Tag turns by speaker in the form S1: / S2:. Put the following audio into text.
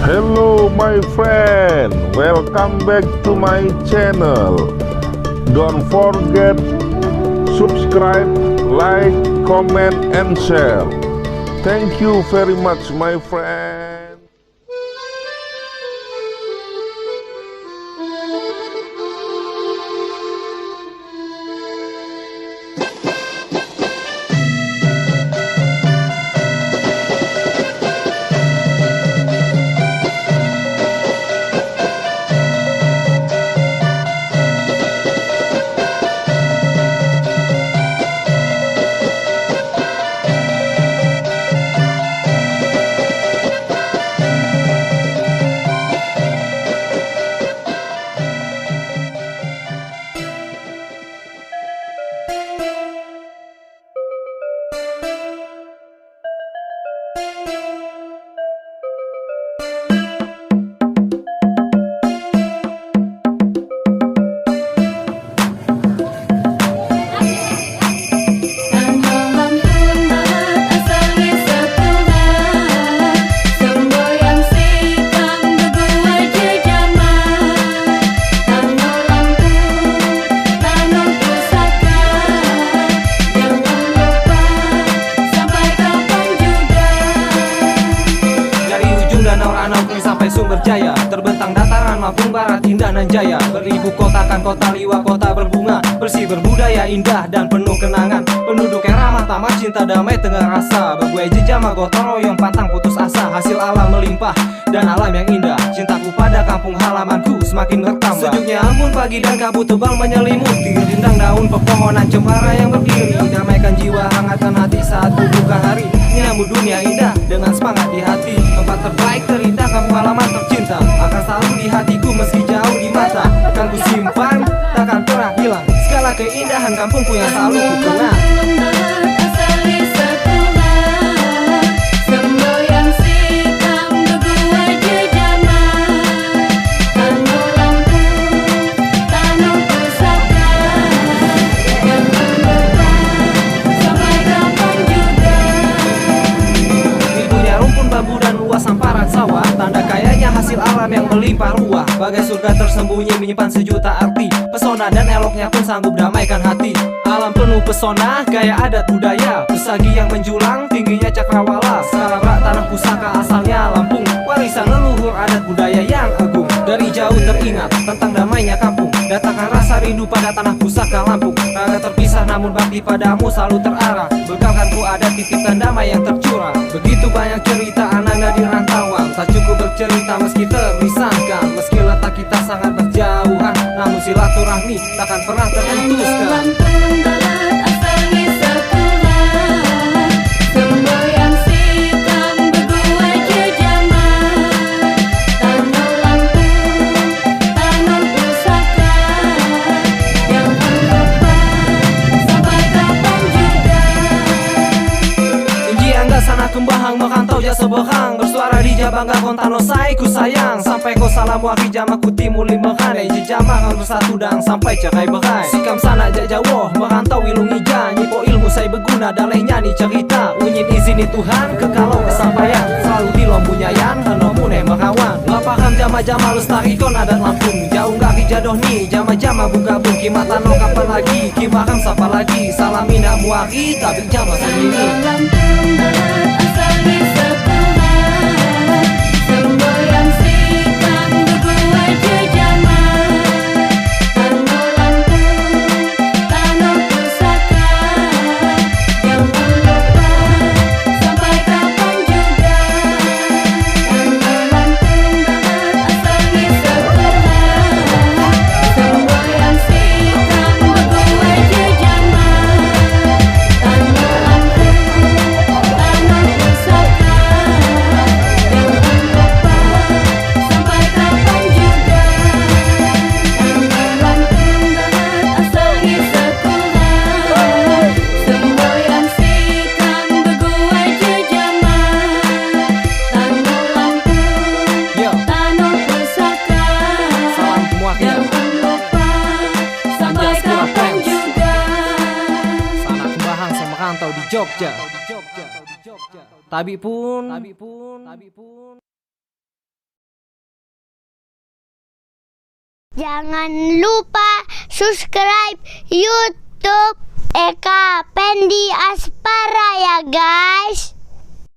S1: Hello my friend, welcome back to my channel. Don't forget subscribe, like, comment and share. Thank you very much my friend.
S2: Sampai Sumber Jaya, terbentang dataran Lampung Barat, indah nan jaya. Beribu kotakan kota liwa, kota berbunga, bersih berbudaya, indah dan penuh kenangan. Penduduk yang ramah tamah, cinta damai tengah rasa. Berbuai jejama gotong royong, pantang putus asa. Hasil alam melimpah dan alam yang indah. Cintaku pada kampung halamanku semakin bertambah. Sejuknya embun pagi dan kabut tebal menyelimuti. Rindang daun pepohonan cemara yang berdiri, damaikan jiwa, hangatkan hati saat buka hari. Menyambut dunia indah dengan semangat di hati. Tempat terbaik terindah, kampung halaman tercinta akan selalu di hatiku meski jauh di mata. Akan ku simpan, takkan pernah hilang segala keindahan kampungku yang selalu ku kenang. Samparan sawah, tanda kayanya hasil alam yang melimpah ruah. Bagai surga tersembunyi menyimpan sejuta arti. Pesona dan eloknya pun sanggup damaikan hati. Alam penuh pesona, gaya adat budaya. Pesagi yang menjulang, tingginya cakrawala. Salabrak tanah pusaka asalnya Lampung. Warisan leluhur adat budaya yang agung. Dari jauh teringat tentang damainya kampung. Datangkan rasa rindu pada tanah pusaka Lampung. Raga terpisah namun bakti padamu selalu terarah. Bekalkanku adat titipan damai yang tercurah. Begitu banyak cerita ananda di rantauan. Tak cukup bercerita meski terpisahkan. Meski letak kita sangat berjauhan, namun silaturahmi takkan pernah terputuskan. Sana kembahang merantau jasa berhang, bersuara di Jabangga kontano sai ku sayang. Sampai ko salamu aki jama ku timuli merane, jejama kan bersatu dan sampai cerai berai. Sikam sana jajawoh merantau ilung ija, nyipo ilmu saya berguna daleh nyanyi cerita. Unyit izini Tuhan kekalau kesampaian, selalu di lombunyayan henomune merawan. Lapaham jama-jama lestarikon adat Lampung, jauh gak jadoh ni jama-jama bunga-bung. Kimatan lo kapan lagi, kimaham sapa lagi, salamina muari tabik jama sendiri. Jogja. Tabi pun
S3: Jangan lupa subscribe YouTube Eka Pendi Aspara ya guys.